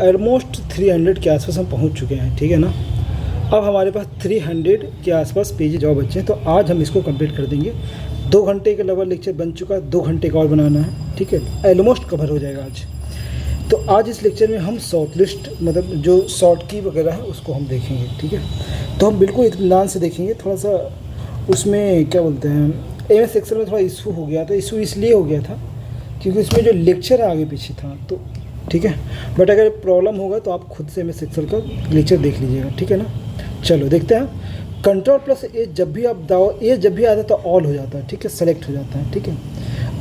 Almost 300 के आसपास हम पहुंच चुके हैं, ठीक है ना। अब हमारे पास 300 के आसपास पेजेज और बच्चे हैं, तो आज हम इसको कंप्लीट कर देंगे। 2 घंटे का लगभग लेक्चर बन चुका है, 2 घंटे का और बनाना है, ठीक है। ऑलमोस्ट कवर हो जाएगा आज। तो आज इस लेक्चर में हम शॉर्ट लिस्ट मतलब जो शॉर्ट की वगैरह है उसको हम देखेंगे, ठीक है। तो हम बिल्कुल इत्मीनान से देखेंगे। थोड़ा सा उसमें क्या बोलते हैं, एमएस एक्सेल में थोड़ा इशू हो गया था। इशू इसलिए हो गया था क्योंकि उसमें जो लेक्चर आगे पीछे था, तो ठीक है। बट अगर प्रॉब्लम होगा तो आप खुद से एमएस एक्सेल का लेक्चर देख लीजिएगा, ठीक है ना। चलो देखते हैं। कंट्रोल+A जब भी आप दबाओ, ए जब भी आता है तो ऑल हो जाता है, ठीक है, सेलेक्ट हो जाता है, ठीक है।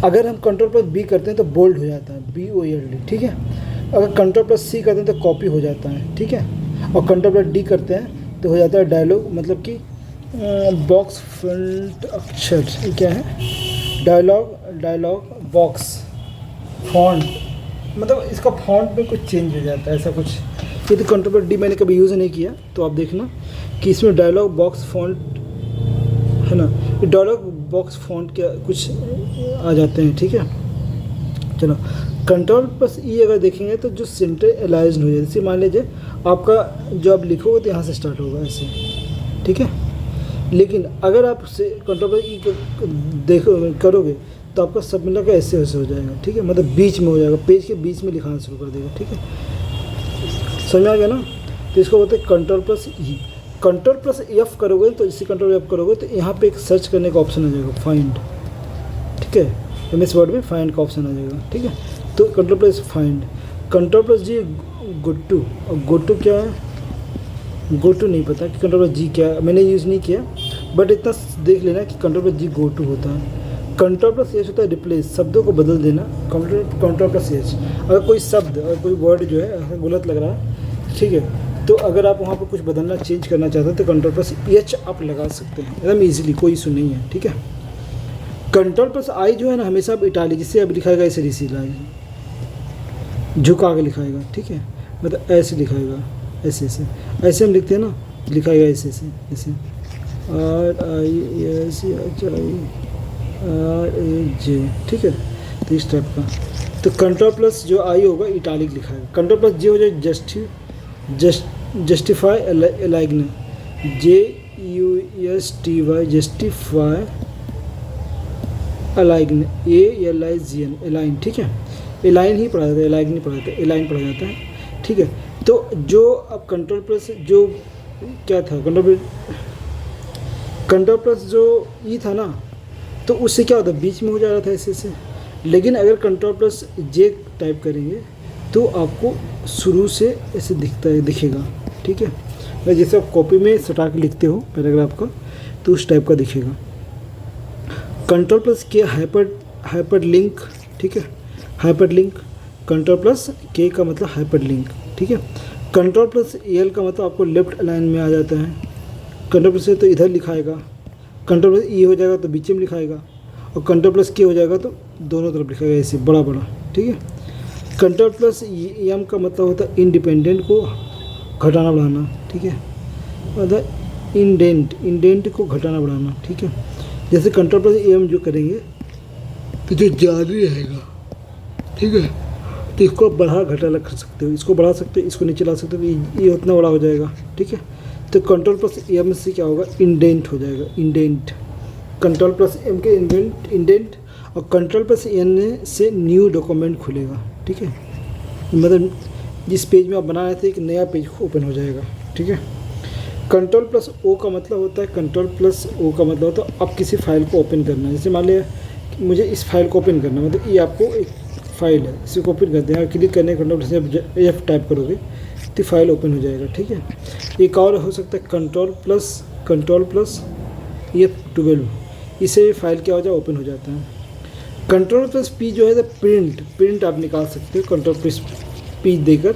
अगर हम कंट्रोल+B करते हैं तो बोल्ड हो जाता है, BOLD, ठीक है। अगर कंट्रोल+C करते हैं तो कॉपी हो जाता है, ठीक है। और कंट्रोल+D करते हैं तो हो जाता है डायलॉग, मतलब कि बॉक्स फ्रंट अक्षर, ये क्या है, डायलॉग बॉक्स फॉन्ट, मतलब इसका फॉन्ट में कुछ चेंज हो जाता है, ऐसा कुछ। ये तो कंट्रोल+D मैंने कभी यूज़ नहीं किया, तो आप देखना कि इसमें डायलॉग बॉक्स फॉन्ट है ना, ये डायलॉग बॉक्स फॉन्ट क्या कुछ आ जाते हैं, ठीक है। चलो कंट्रोल+E अगर देखेंगे तो जो सेंटर अलाइज्ड हो जाए, जैसे मान लीजिए आपका जो आप लिखोगे तो यहाँ से स्टार्ट होगा ऐसे, ठीक है। लेकिन अगर आप कंट्रोल+E देखो करोगे तो आपका सब मिला के ऐसे हो जाएगा, ठीक है। मतलब बीच में हो जाएगा, पेज के बीच में लिखाना शुरू कर देगा, ठीक है। समझ आ गया ना। तो इसको बोलते हैं कंट्रोल+E। कंट्रोल+F करोगे तो इसी कंट्रोल+F करोगे तो यहाँ पे एक सर्च करने का ऑप्शन आ जाएगा, फाइंड, ठीक है। एमएस वर्ड में फाइंड का ऑप्शन आ जाएगा, ठीक है। तो कंट्रोल+F फाइंड, कंट्रोल+G गो टू। और गो टू क्या है, गो टू नहीं पता कि कंट्रोल+G क्या है, मैंने यूज़ नहीं किया, बट इतना देख लेना कि कंट्रोल+G गो टू होता है। कंट्रोल+H होता है रिप्लेस, शब्दों को बदल देना, कंट्रोल+H। अगर कोई शब्द और कोई वर्ड जो है गलत लग रहा है, ठीक है, तो अगर आप वहाँ पर कुछ बदलना चेंज करना चाहते हैं तो कंट्रोल+H आप लगा सकते हैं एकदम ईजिली, कोई इशू नहीं है, ठीक है। कंट्रोल+I जो है ना, हमेशा आप इटालिक, जिससे अब लिखाएगा ऐसे झुका के लिखाएगा, ठीक है। मतलब ऐसे लिखाएगा, ऐसे ऐसे ऐसे हम लिखते हैं ना, लिखाएगा ऐसे ऐसे ऐसे RISCHIRAJ, ठीक है। तो इस टाइप का। तो कंट्रोल+ जो I होगा इटालिक लिखाएगा। कंट्रोल+J हो जाए justify अलाइग्न, JUSTY justify अलाइग्न, ALIGN align, ठीक है। अलाइन ही पढ़ा जाता है, अलाइग्न नहीं पढ़ा जाता है, अलाइन पढ़ा जाता है, ठीक है। तो जो अब कंट्रोल+ जो क्या था, कंट्रोल+ जो E था ना, तो उससे क्या होता है, बीच में हो जा रहा था ऐसे ऐसे। लेकिन अगर कंट्रोल+J टाइप करेंगे तो आपको शुरू से ऐसे दिखेगा, ठीक है। जैसे आप कॉपी में सटा के लिखते हो पैराग्राफ का, तो उस टाइप का दिखेगा। कंट्रोल+K हाइपर लिंक, ठीक है, हाइपर लिंक। कंट्रोल+K का मतलब हाइपर लिंक, ठीक है। कंट्रोल+L का मतलब आपको लेफ्ट अलाइन में आ जाता है। कंट्रोल+A तो इधर लिखाएगा, कंट्रोल+E हो जाएगा तो बीच में लिखाएगा, और कंट्रोल+K हो जाएगा तो दोनों तरफ लिखाएगा ऐसे बड़ा बड़ा, ठीक है। कंट्रोल+M का मतलब होता है इंडिपेंडेंट को घटाना बढ़ाना, ठीक है। मतलब इंडेंट को घटाना बढ़ाना, ठीक है। जैसे कंट्रोल+M जो करेंगे तो जो जारी रहेगा, ठीक है, तो इसको आप बढ़ा घटा कर सकते हो, इसको बढ़ा सकते हो, इसको नीचे ला सकते हो, ये उतना बड़ा हो जाएगा, ठीक है। तो कंट्रोल+M से क्या होगा, इंडेंट हो जाएगा, इंडेंट। कंट्रोल+M के इंडेंट, और कंट्रोल+N से न्यू डॉक्यूमेंट खुलेगा, ठीक है। मतलब जिस पेज में आप बना रहे थे एक नया पेज ओपन हो जाएगा, ठीक है। कंट्रोल+O का मतलब होता है, कंट्रोल+O का मतलब होता है आप किसी फाइल को ओपन करना है। जैसे मान लिया मुझे इस फाइल को ओपन करना है, मतलब ये आपको एक फाइल है, इसे ओपन करते हैं, क्लिक करने के कंट्रोल+F टाइप करोगे तो फाइल ओपन हो जाएगा, ठीक है। एक और हो सकता है कंट्रोल+F12, इससे फाइल क्या हो जाए, ओपन हो जाता है। कंट्रोल+P जो है प्रिंट आप निकाल सकते हो, कंट्रोल+P देकर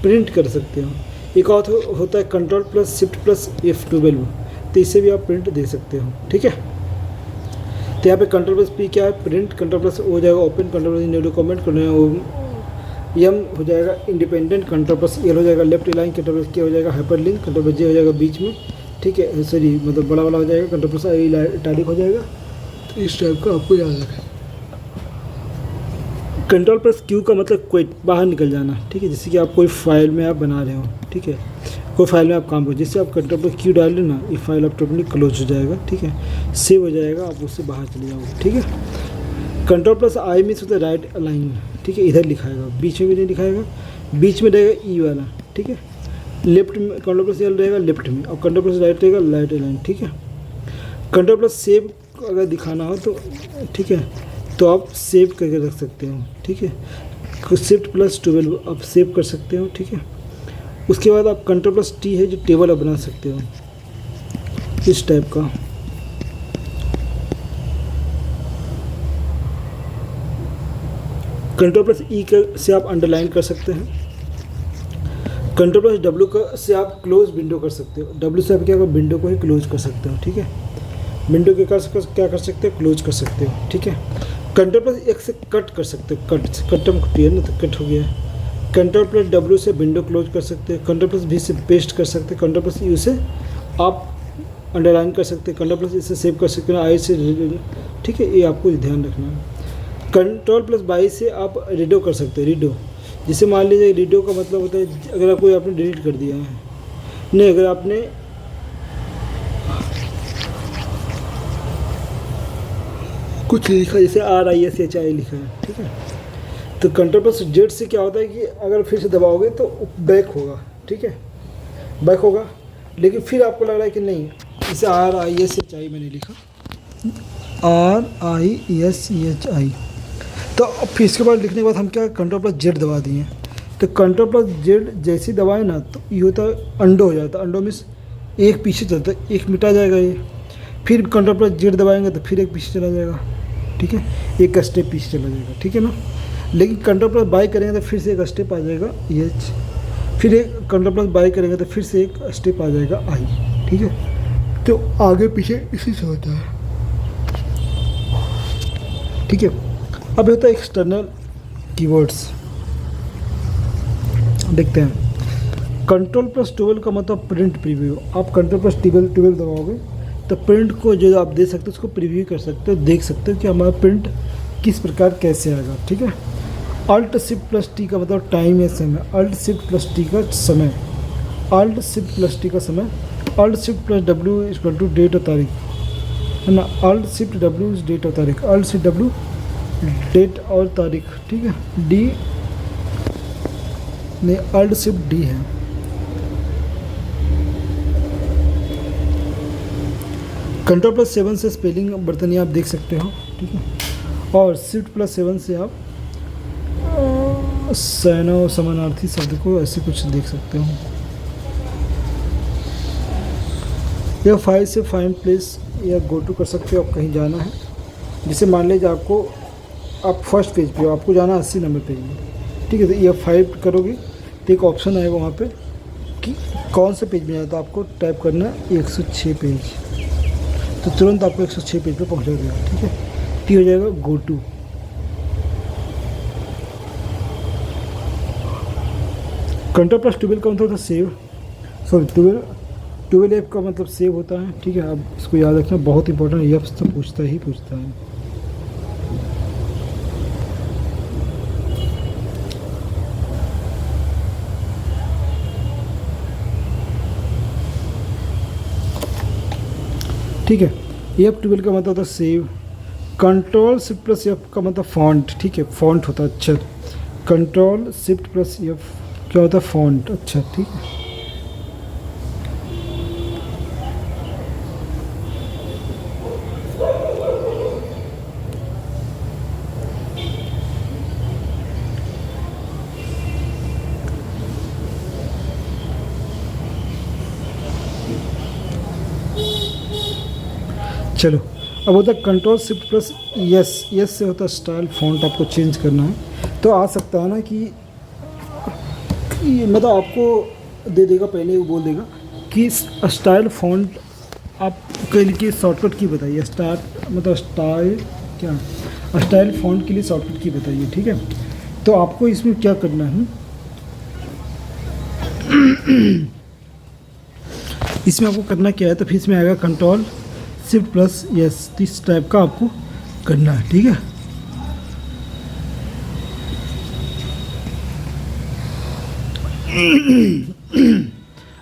प्रिंट कर सकते हो। एक और होता है कंट्रोल+Shift+F12, तो इससे भी आप प्रिंट दे सकते हो, ठीक है। तो यहाँ पे कंट्रोल+P क्या है, प्रिंट। कंट्रोल+O हो जाएगा ओपन, कंट्रोल+N न्यू डॉक्यूमेंट, M हो जाएगा इंडिपेंडेंट, कंट्रोल+L हो जाएगा लेफ्ट अलाइन, कंट्रोल+K हो जाएगा हाइपर लिंक, कंट्रोल+J हो जाएगा बीच में, ठीक है, सॉरी मतलब बड़ा वाला हो जाएगा, कंट्रोल+I इटैलिक हो जाएगा। तो इस टाइप का आपको याद रखें। कंट्रोल प्लस क्यू का मतलब कोई बाहर निकल जाना, ठीक है। जैसे कि आप कोई फाइल में आप बना रहे हो, ठीक है, कोई फाइल में आप काम करो, जैसे आप कंट्रोल प्लस क्यू डाल लेना, ये फाइल ऑटोमेटिक क्लोज हो जाएगा, ठीक है, सेव हो जाएगा, आप उससे बाहर चले जाओगे, ठीक है। कंट्रोल प्लस आई मीन्स होता है राइट अलाइन, ठीक है, इधर लिखाएगा, बीच में भी नहीं लिखाएगा, बीच में रहेगा ई वाला, ठीक है। लेफ्ट में कंट्रोल प्लस एल रहेगा लेफ्ट में, और कंट्रोल प्लस राइट रहेगा राइट अलाइन, ठीक है। कंट्रोल प्लस सेव अगर दिखाना हो तो, ठीक है, तो आप सेव करके रख सकते हो, ठीक है। शिफ्ट प्लस 12 आप सेव कर सकते हो, ठीक है। उसके बाद आप कंट्रोल प्लस टी है जो टेबल आप बना सकते हो इस टाइप का। कंट्रोल प्लस ई से आप अंडरलाइन कर सकते हैं। कंट्रोल प्लस डब्ल्यू का से आप क्लोज विंडो कर सकते हो, डब्ल्यू से आप क्या कर विंडो को ही क्लोज कर सकते हो, ठीक है। विंडो के क्या कर सकते हो, क्लोज कर सकते हो, ठीक है। कंट्रोल प्लस एक्स से कट कर सकते हो, कट है ना, तो कट हो गया। कंट्रोल प्लस डब्ल्यू से विंडो क्लोज कर सकते हैं। कंट्रोल प्लस वी से पेस्ट कर सकते हैं। कंट्रोल प्लस यू से आप अंडरलाइन कर सकते हैं। कंट्रोल प्लस इससे सेव कर सकते हैं, आई से, ठीक है, ये आपको ध्यान रखना है। कंट्रोल प्लस बाई से आप रीडो कर सकते हैं, रीडो, जिसे मान लीजिए रीडो का मतलब होता है अगर कोई आपने डिलीट कर दिया है, नहीं अगर आपने कुछ लिखा जैसे RISHI लिखा है, ठीक है, तो कंट्रोल प्लस जेड से क्या होता है कि अगर फिर से दबाओगे तो बैक होगा, ठीक है, बैक होगा। लेकिन फिर आपको लग रहा है कि नहीं, इसे RISHI मैंने लिखा, RISHI, तो फिर इसके बाद लिखने के बाद हम क्या कंट्रोल प्लस जेड दबा दिए, तो कंट्रोल प्लस जेड जैसे ही दबाए ना तो ये होता है अंडो हो जाता है। अंडो मीन्स एक पीछे चलता है, एक मिटा जाएगा ये, फिर कंट्रोल प्लस जेड दबाएंगे तो फिर एक पीछे चला जाएगा, ठीक है, एक स्टेप पीछे चला जाएगा, ठीक है ना। लेकिन कंट्रोल प्लस बाई करेंगे तो फिर से एक स्टेप आ जाएगा एच, फिर एक कंट्रोल प्लस बाई करेंगे तो फिर से एक स्टेप आ जाएगा आई, ठीक है। तो आगे पीछे इसी से होता है, ठीक है। अब होता है एक्सटर्नल कीवर्ड्स, देखते हैं। कंट्रोल प्लस 12 का मतलब प्रिंट प्रीव्यू। आप कंट्रोल प्लस 12 दबाओगे तो प्रिंट को जो आप दे सकते हो उसको प्रीव्यू कर सकते हो, देख सकते हो कि हमारा प्रिंट किस प्रकार कैसे आएगा, ठीक है। अल्ट शिफ्ट प्लस टी का मतलब टाइम या समय, अल्ट शिफ्ट प्लस टी का समय, अल्ट शिफ्ट प्लस टी का समय, alt shift plus W equal to date और तारीख, है ना। Alt shift W is date और तारीख, अल्ट शिफ्ट डब्ल्यू डेट और तारीख, ठीक है। डी नहीं, अल्ट शिफ्ट डी है। कंट्रोल प्लस 7 से स्पेलिंग बर्तनी आप देख सकते हो, ठीक है। और शिफ्ट प्लस 7 से आप सैनो समानार्थी शब्द को ऐसे कुछ देख सकते हो। यह फाइल से फाइंड प्लेस या गो टू कर सकते हो, आप कहीं जाना है, जैसे मान लीजिए आपको, आप फर्स्ट पेज पे हो, आपको जाना 80 नंबर पेज में, ठीक है, तो यह फाइल करोगे तो एक ऑप्शन आएगा वहाँ पे कि कौन से पेज में जाए, तो आपको टाइप करना है 106 पेज, तो तुरंत आपको 106 पेज पे पहुँचा देगा, ठीक है। तो हो जाएगा गो टू। कंट्रोल प्लस 12 का मतलब होता है सेव, सॉरी 12 एफ का मतलब सेव होता है, ठीक है। अब इसको याद रखना बहुत इंपॉर्टेंट है, एफ तो पूछता है। ठीक है, F12 का मतलब होता है save. Control shift plus F का मतलब फॉन्ट, ठीक है, फॉन्ट होता है अच्छा। कंट्रोल शिफ्ट प्लस एफ क्या होता है, फॉन्ट, अच्छा, ठीक है। चलो, अब होता है कंट्रोल शिफ्ट प्लस यस से होता है स्टाइल फॉन्ट, आपको चेंज करना है तो आ सकता है ना कि मतलब आपको दे देगा, पहले ही वो बोल देगा कि स्टाइल फॉन्ट आपके लिए शॉर्टकट की बताइए, मतलब स्टाइल क्या, स्टाइल फॉन्ट के लिए शॉर्टकट की बताइए, ठीक है। तो आपको इसमें क्या करना है, इसमें आपको करना क्या है, तो फिर इसमें आएगा कंट्रोल शिफ्ट प्लस यस, इस टाइप का आपको करना है, ठीक है।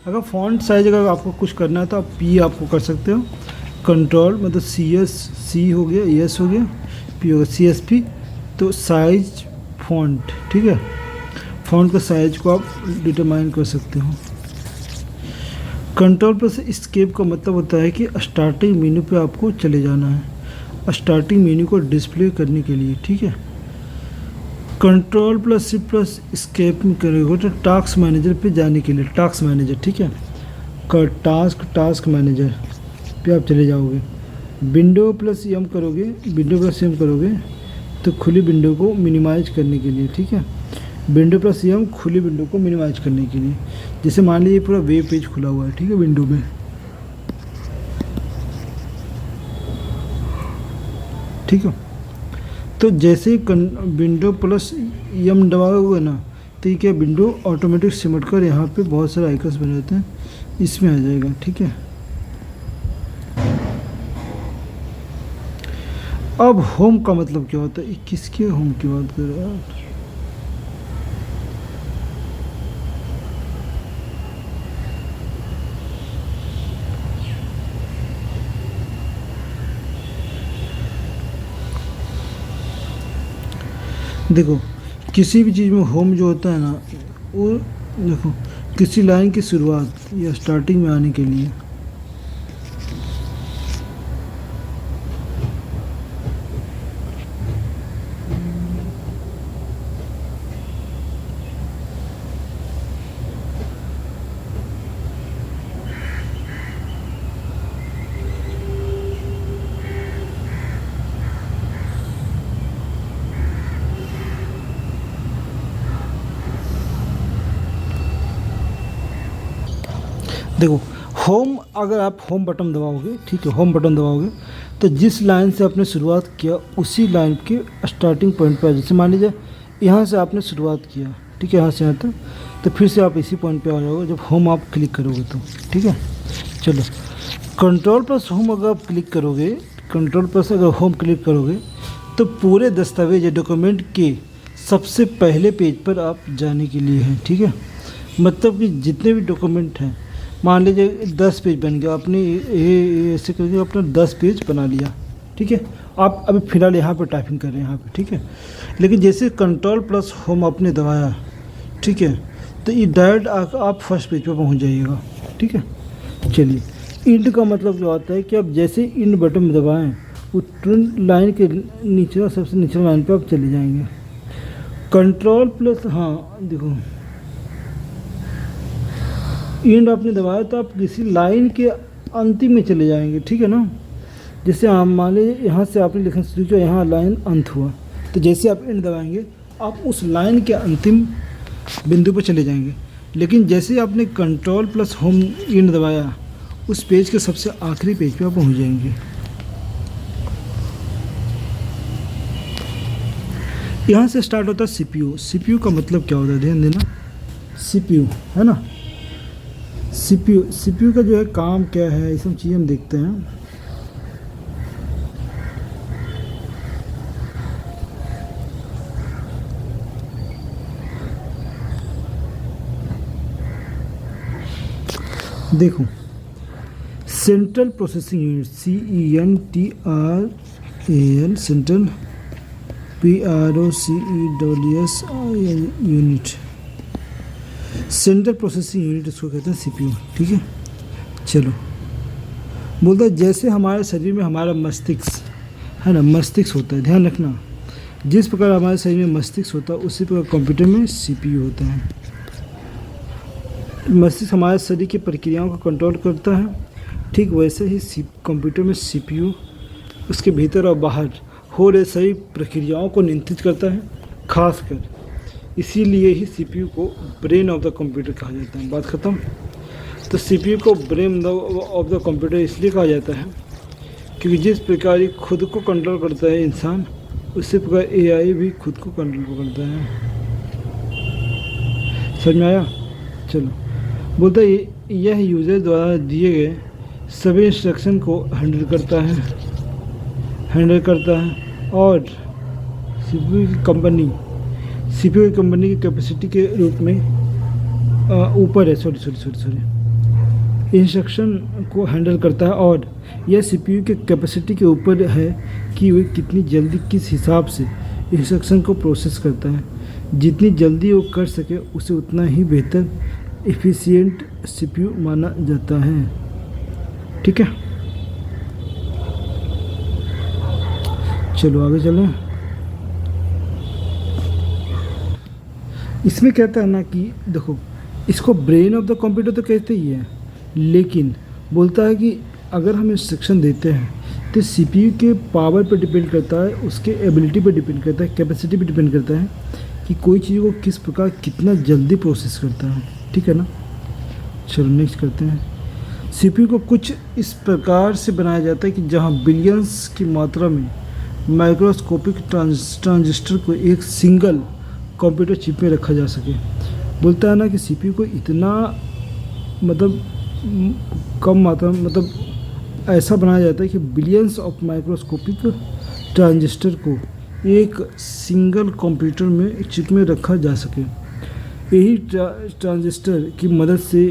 अगर फ़ॉन्ट साइज अगर आपको कुछ करना है तो आप पी आपको कर सकते हो, कंट्रोल मतलब सी हो गया, एस हो गया, पी हो गया, CSP। तो साइज फ़ॉन्ट, ठीक है, फ़ॉन्ट का साइज को आप डिटरमाइन कर सकते हो। कंट्रोल प्लस एस्केप का मतलब होता है कि स्टार्टिंग मेन्यू पे आपको चले जाना है, स्टार्टिंग मेन्यू को डिस्प्ले करने के लिए, ठीक है। Control plus shift plus escape में करेंगे तो टास्क मैनेजर पे जाने के लिए, टास्क मैनेजर, ठीक है, टास्क मैनेजर पे आप चले जाओगे। विंडो प्लस एम करोगे, विंडो प्लस एम करोगे तो खुली विंडो को मिनिमाइज करने के लिए, ठीक है, विंडो प्लस एम खुली विंडो को मिनिमाइज करने के लिए। जैसे मान लीजिए पूरा वेब पेज खुला हुआ है, ठीक है, विंडो में, ठीक है। तो जैसे ही विंडो प्लस एम दबाओगे ना तो ये क्या, विंडो ऑटोमेटिक सिमट कर यहाँ पे बहुत सारे आइकन्स बने रहते हैं, इसमें आ जाएगा, ठीक है। अब होम का मतलब क्या होता है, किसके होम की बात कर रहे हैं? देखो किसी भी चीज़ में होम जो होता है ना, वो देखो किसी लाइन की शुरुआत या स्टार्टिंग में आने के लिए, देखो होम, अगर आप होम बटन दबाओगे, ठीक है, होम बटन दबाओगे तो जिस लाइन से आपने शुरुआत किया उसी लाइन के स्टार्टिंग पॉइंट पर, जैसे मान लीजिए यहाँ से आपने शुरुआत किया, ठीक है, यहाँ से यहाँ तक, तो फिर से आप इसी पॉइंट पे आ जाओगे जब होम आप क्लिक करोगे तो, ठीक है। चलो कंट्रोल प्लस होम अगर आप क्लिक करोगे, कंट्रोल प्लस अगर होम क्लिक करोगे तो पूरे दस्तावेज या डॉक्यूमेंट के सबसे पहले पेज पर आप जाने के लिए हैं, ठीक है। मतलब कि जितने भी डॉक्यूमेंट हैं, मान लीजिए 10 पेज बन गया, आपने ये ऐसे करके अपना 10 पेज बना लिया, ठीक है। आप अभी फ़िलहाल यहाँ पर टाइपिंग कर रहे हैं यहाँ पे, ठीक है। लेकिन जैसे कंट्रोल प्लस होम आपने दबाया, ठीक है, तो ये डायरेक्ट आप फर्स्ट पेज पर पहुँच जाइएगा, ठीक है। चलिए इंड का मतलब क्या होता है कि आप जैसे इंड बटन में दबाएँ वो ट्रेंड लाइन के नीचे, सबसे नीचे लाइन पर आप चले जाएंगे। कंट्रोल प्लस, हाँ देखो इंड आपने दबाया तो आप किसी लाइन के अंतिम में चले जाएंगे, ठीक है ना। जैसे आप मान लीजिए यहाँ से आपने लिखना शुरू किया, यहाँ लाइन अंत हुआ, तो जैसे आप इंड दबाएंगे आप उस लाइन के अंतिम बिंदु पर चले जाएंगे। लेकिन जैसे आपने कंट्रोल प्लस होम इंड दबाया उस पेज के सबसे आखिरी पेज पे आप पहुँच जाएंगे। यहाँ से स्टार्ट होता है CPU। CPU का मतलब क्या होता है, ध्यान देना, CPU है ना, CPU का जो है काम क्या है, ये सब चीज़ें हम देखते हैं। देखो central processing unit, CENTRAL, central PROCESS unit, central processing unit इसको कहते हैं CPU, ठीक है। चलो बोलता है जैसे हमारे शरीर में हमारा मस्तिष्क है ना, मस्तिष्क होता है, ध्यान रखना, जिस प्रकार हमारे शरीर में मस्तिष्क होता है उसी प्रकार कंप्यूटर में CPU होता है। मस्तिष्क हमारे शरीर की प्रक्रियाओं को कंट्रोल करता है, ठीक वैसे ही कंप्यूटर में CPU उसके भीतर और बाहर हो रहे सभी प्रक्रियाओं को नियंत्रित करता है। खासकर इसीलिए ही CPU को ब्रेन ऑफ द कंप्यूटर कहा जाता है। बात ख़त्म। तो CPU को ब्रेन ऑफ द कंप्यूटर इसलिए कहा जाता है क्योंकि जिस प्रकार ये खुद को कंट्रोल करता है इंसान, उसी प्रकार AI भी खुद को कंट्रोल करता है। समझ में आया? चलो बोलता है यह यूज़र द्वारा दिए गए सभी इंस्ट्रक्शन को हैंडल करता है और CPU की कंपनी की कैपेसिटी के रूप में ऊपर है, सॉरी इंस्ट्रक्शन को हैंडल करता है, और यह सीपीयू के कैपेसिटी के ऊपर है कि वह कितनी जल्दी किस हिसाब से इंस्ट्रक्शन को प्रोसेस करता है। जितनी जल्दी वो कर सके उसे उतना ही बेहतर एफिशिएंट सीपीयू माना जाता है। ठीक है, चलो आगे चलें। इसमें कहता है ना कि देखो, इसको ब्रेन ऑफ द कंप्यूटर तो कहते ही है, लेकिन बोलता है कि अगर हम इंस्ट्रक्शन देते हैं तो सीपीयू के पावर पर डिपेंड करता है, उसके एबिलिटी पर डिपेंड करता है, कैपेसिटी पर डिपेंड करता है कि कोई चीज़ को किस प्रकार कितना जल्दी प्रोसेस करता है। ठीक है ना, चलो नेक्स्ट करते हैं। सीपीयू को कुछ इस प्रकार से बनाया जाता है कि जहां बिलियंस की मात्रा में माइक्रोस्कोपिक ट्रांजिस्टर को एक सिंगल कंप्यूटर चिप में रखा जा सके। बोलता है ना कि सीपीयू को इतना कम मात्रा ऐसा बनाया जाता है कि बिलियंस ऑफ माइक्रोस्कोपिक ट्रांजिस्टर को एक सिंगल कंप्यूटर में चिप में रखा जा सके। यही ट्रांजिस्टर की मदद से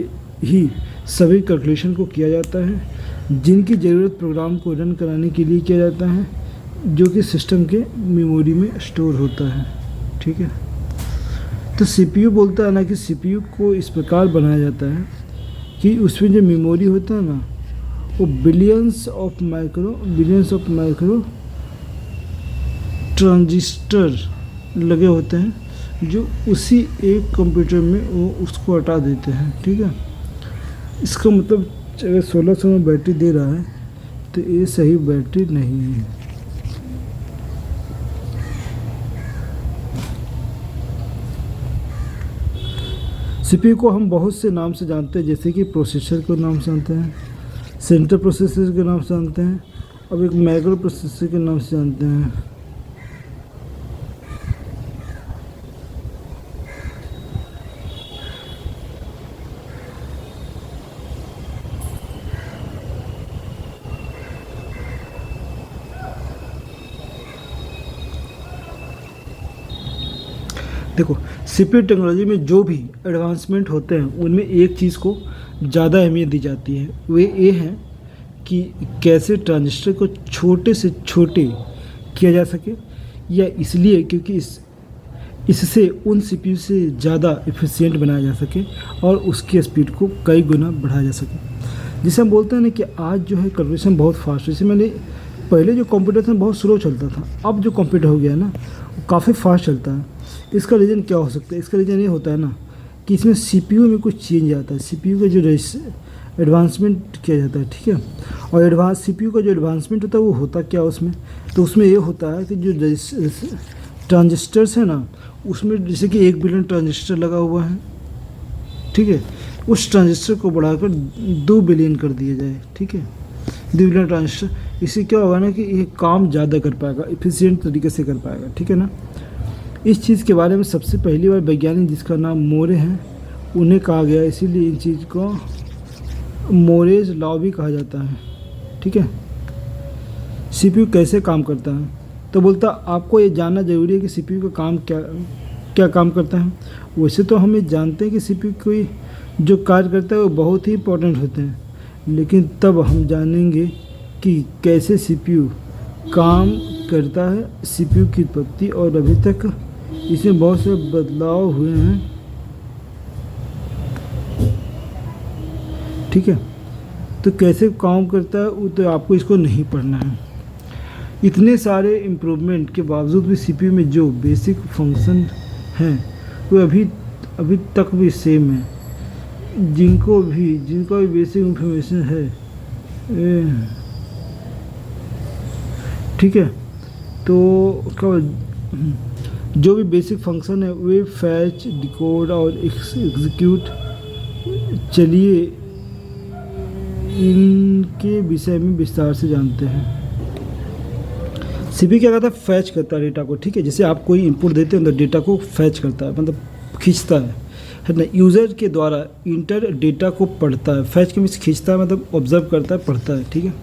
ही सभी कैलकुलेशन को किया जाता है जिनकी ज़रूरत प्रोग्राम को रन कराने के लिए किया जाता है, जो कि सिस्टम के मेमोरी में स्टोर होता है। ठीक है, तो सीपीयू बोलता है ना कि सीपीयू को इस प्रकार बनाया जाता है कि उसमें जो मेमोरी होता है ना वो बिलियंस ऑफ माइक्रो ट्रांजिस्टर लगे होते हैं, जो उसी एक कंप्यूटर में वो उसको हटा देते हैं। ठीक है, इसका मतलब अगर 1600 में बैटरी दे रहा है तो ये सही बैटरी नहीं है। सीपीयू को हम बहुत से नाम से जानते हैं, जैसे कि प्रोसेसर के नाम से जानते हैं, सेंट्रल प्रोसेसर के नाम से जानते हैं, अब एक माइक्रो प्रोसेसर के नाम से जानते हैं। देखो, सीपीयू टेक्नोलॉजी में जो भी एडवांसमेंट होते हैं उनमें एक चीज़ को ज़्यादा अहमियत दी जाती है, वे ये है कि कैसे ट्रांजिस्टर को छोटे से छोटे किया जा सके, या इसलिए क्योंकि इससे उन सीपीयू से ज़्यादा एफिशिएंट बनाया जा सके और उसकी स्पीड को कई गुना बढ़ाया जा सके। जिसे हम बोलते हैं ना कि आज जो है कैलकुलेशन बहुत फास्ट है। जैसे मैंने पहले जो कंप्यूटर था बहुत स्लो चलता था, अब जो कंप्यूटर हो गया है ना वो काफ़ी फास्ट चलता है। इसका रीज़न क्या हो सकता है? इसका रीज़न ये होता है ना कि इसमें सीपीयू में कुछ चेंज आता है, सीपीयू का जो एडवांसमेंट किया जाता है। ठीक है, और सीपीयू का जो एडवांसमेंट होता है वो होता क्या उसमें, तो उसमें ये होता है कि जो ट्रांजिस्टर्स है ना उसमें जैसे कि 1 बिलियन ट्रांजिस्टर लगा हुआ है। ठीक है, उस ट्रांजिस्टर को बढ़ाकर 2 बिलियन कर दिया जाए। ठीक है, 2 बिलियन ट्रांजिस्टर, इससे क्या होगा ना कि ये काम ज़्यादा कर पाएगा, एफिशिएंट तरीके से कर पाएगा। ठीक है ना, इस चीज़ के बारे में सबसे पहली बार वैज्ञानिक जिसका नाम मोरे हैं उन्हें कहा गया, इसीलिए इन चीज़ को मोरेज लॉ भी कहा जाता है। ठीक है, सीपीयू कैसे काम करता है, तो बोलता आपको ये जानना ज़रूरी है कि सीपीयू का काम क्या काम करता है। वैसे तो हम ये जानते हैं कि सीपीयू कोई जो कार्य करता है वो बहुत ही इंपॉर्टेंट होते हैं, लेकिन तब हम जानेंगे कि कैसे सीपीयू काम करता है, सीपीयू की उत्पत्ति, और अभी तक इसमें बहुत से बदलाव हुए हैं। ठीक है, तो कैसे काम करता है वो तो आपको इसको नहीं पढ़ना है। इतने सारे इम्प्रूवमेंट के बावजूद भी सीपीयू में जो बेसिक फंक्शन हैं वो अभी तक भी सेम है। जिनका भी बेसिक इंफॉर्मेशन है, ठीक है, तो जो भी बेसिक फंक्शन है वे फैच, डिकोड और एग्जीक्यूट। चलिए इनके विषय में विस्तार से जानते हैं। सीपीयू क्या करता है, फैच करता है डेटा को। ठीक है, जैसे आप कोई इनपुट देते हैं तो डेटा को फैच करता है, मतलब खींचता है ना। यूज़र के द्वारा इंटर डेटा को पढ़ता है, फैच के मीन्स खींचता है, मतलब ऑब्जर्व करता है, पढ़ता है। ठीक है,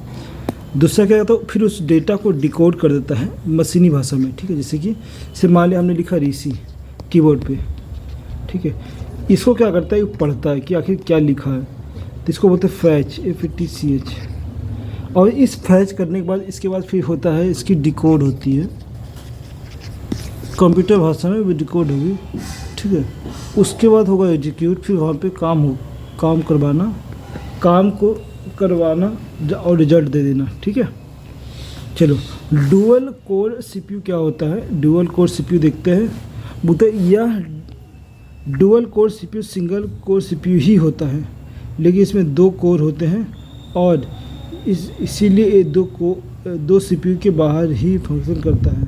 दूसरा क्या करता है, फिर उस डेटा को डिकोड कर देता है मशीनी भाषा में। ठीक है, जैसे कि मान लिया हमने लिखा रीसी कीबोर्ड पे। ठीक है, इसको क्या करता है, ये पढ़ता है कि आखिर क्या लिखा है, तो इसको बोलते हैं फैच, FETCH। और इस फैच करने के बाद इसके बाद फिर होता है इसकी डिकोड होती है, कंप्यूटर भाषा में भी डिकोड होगी, ठीक है। उसके बाद होगा एग्जीक्यूट, फिर वहाँ पे काम करवाना, काम को करवाना और रिजल्ट दे देना, ठीक है। चलो डुअल कोर CPU क्या होता है, डुअल कोर CPU देखते हैं। बोलते यह dual core CPU single core CPU ही होता है, लेकिन इसमें 2 कोर होते हैं और इसीलिए ये 2 CPU के बाहर ही फंक्शन करता है,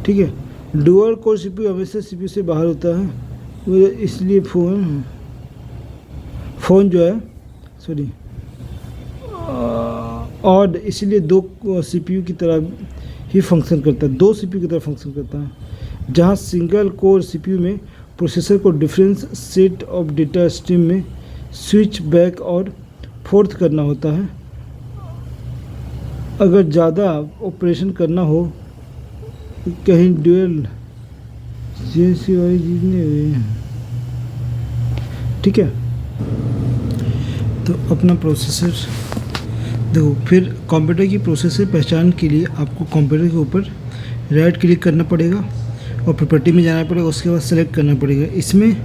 ठीक है। डुअल कोर CPU हमेशा CPU से बाहर होता है, वो इसलिए फ़ोन जो है सॉरी और इसलिए 2 CPU की तरह ही फंक्शन करता है, 2 CPU की तरह फंक्शन करता है। जहाँ सिंगल कोर CPU में प्रोसेसर को difference set of data stream में स्विच बैक और फोर्थ करना होता है। अगर ज़्यादा ऑपरेशन करना हो, कहीं ड्यूअल CSI जीतने हुए हैं, ठीक है। तो अपना प्रोसेसर देखो, फिर कंप्यूटर की प्रोसेसर पहचान के लिए आपको कंप्यूटर के ऊपर राइट क्लिक करना पड़ेगा और प्रॉपर्टी में जाना पड़ेगा, उसके बाद सेलेक्ट करना पड़ेगा। इसमें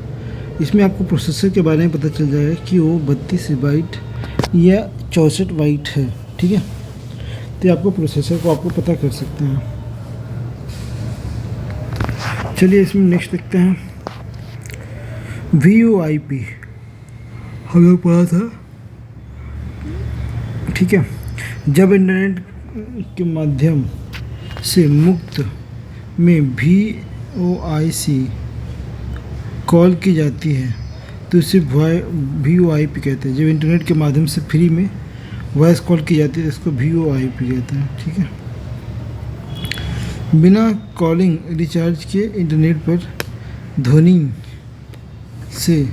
आपको प्रोसेसर के बारे में पता चल जाएगा कि वो 32 बाइट या 64 बाइट है, ठीक है। तो आपको प्रोसेसर को आपको पता कर सकते हैं। चलिए इसमें नेक्स्ट देखते हैं VoIP, हमें पढ़ा था, ठीक है। जब इंटरनेट के माध्यम से मुक्त में VoIC कॉल की जाती है तो इसे VoIP कहते हैं। जब इंटरनेट के माध्यम से फ्री में वॉइस कॉल की जाती है तो इसको VoIP कहते हैं, ठीक है। बिना कॉलिंग रिचार्ज के इंटरनेट पर ध्वनि से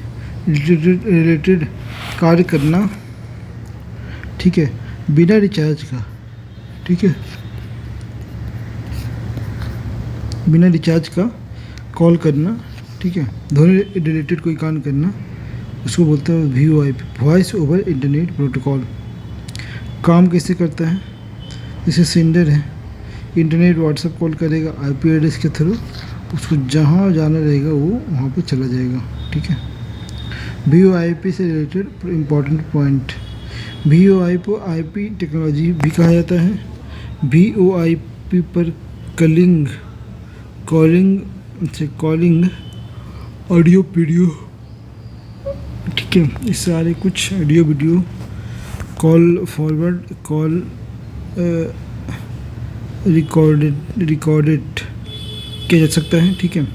रिलेटेड कार्य करना, ठीक है, बिना रिचार्ज का, ठीक है, बिना रिचार्ज का कॉल करना, ठीक है, ध्वनि रिलेटेड कोई काम करना, उसको बोलते हैं VoIP, voice over internet protocol. काम कैसे करता है, जैसे सेंडर है, इंटरनेट व्हाट्सएप कॉल करेगा IP एड्रेस के थ्रू, उसको जहाँ जाना रहेगा वो वहाँ पे चला जाएगा, ठीक है। VoIP से रिलेटेड इम्पॉर्टेंट पॉइंट, VoIP को IP टेक्नोलॉजी भी कहा जाता है। VoIP पर कॉलिंग ऑडियो वीडियो, ठीक है, इस सारे कुछ audio video call forward, call recorded किया जा सकता है, ठीक है।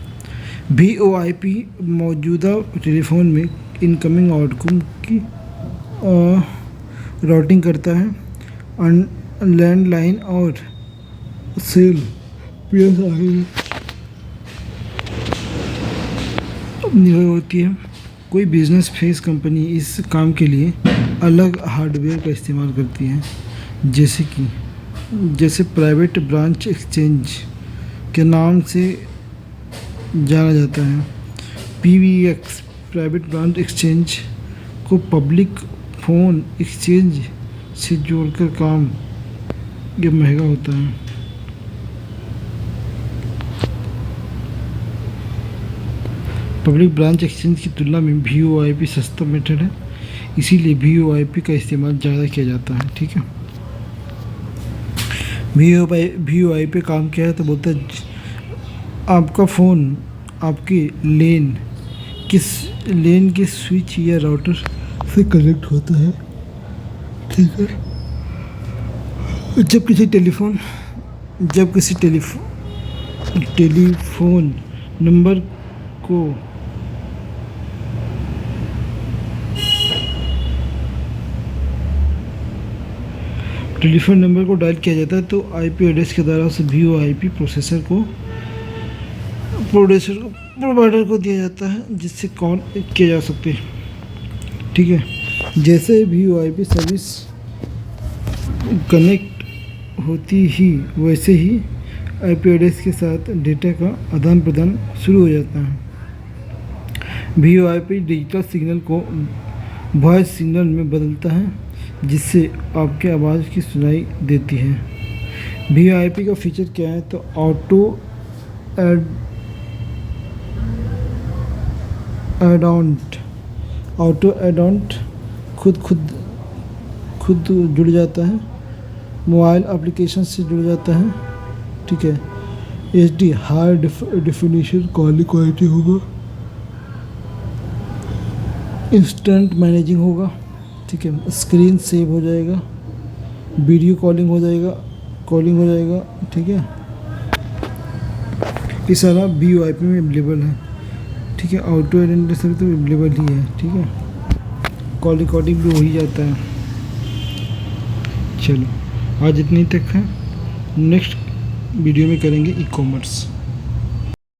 VoIP मौजूदा टेलीफोन में इनकमिंग आउटकम की राउटिंग करता है। लैंडलाइन और सेल निर्भर होती है। कोई बिजनेस फेस कंपनी इस काम के लिए अलग हार्डवेयर का इस्तेमाल करती है, जैसे प्राइवेट ब्रांच एक्सचेंज के नाम से जाना जाता है। PBX प्राइवेट ब्रांच एक्सचेंज को पब्लिक फ़ोन एक्सचेंज से जोड़कर काम ये महंगा होता है। पब्लिक ब्रांच एक्सचेंज की तुलना में VoIP सस्ता मेथड है, इसीलिए VoIP का इस्तेमाल ज़्यादा किया जाता है, ठीक है। VoIP काम क्या है, तो बोलता है आपका फ़ोन आपके लेन के स्विच या राउटर से कनेक्ट होता है, ठीक है। जब किसी टेलीफोन नंबर को डायल किया जाता है तो IP एड्रेस के द्वारा उस VoIP प्रोवाइडर को दिया जाता है, जिससे कॉल किया जा सकते हैं, ठीक है। जैसे VoIP सर्विस कनेक्ट होती ही वैसे ही IP एड्रेस के साथ डेटा का आदान प्रदान शुरू हो जाता है। VoIP डिजिटल सिग्नल को वॉइस सिग्नल में बदलता है जिससे आपके आवाज़ की सुनाई देती है। VoIP का फीचर क्या है? तो ऑटो एडॉन्ट खुद जुड़ जाता है, मोबाइल एप्लीकेशन से जुड़ जाता है, ठीक है। HD high definition calling quality होगा, इंस्टेंट मैनेजिंग होगा, ठीक है। स्क्रीन सेव हो जाएगा, वीडियो कॉलिंग हो जाएगा, ठीक है। ये सारा VoIP में अवेलेबल है, ठीक है। ऑटो एडेंटिफिकेशन तो अवेलेबल ही है, ठीक है। कॉल रिकॉर्डिंग भी हो ही जाता है। चलो आज इतनी तक है, नेक्स्ट वीडियो में करेंगे ई-कॉमर्स।